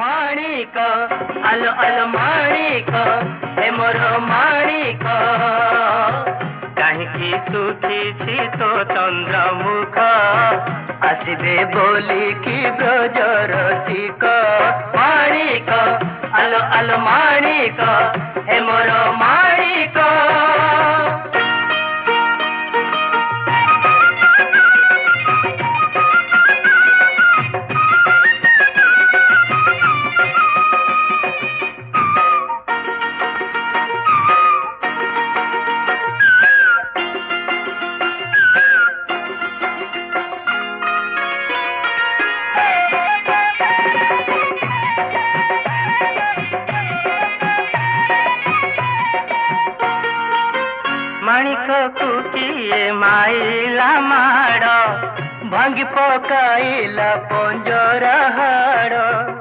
माणिक आलो आलो माणिक हे मोर माणिक कहीं सुखी तो चंद्रमुख आसबे बोली कि ब्रजर सिक माणिक आलो आलो माणिक हे मोर माणिक माणिक कुकिए माइला माड़ भांगी पकाइला पंजर हाड़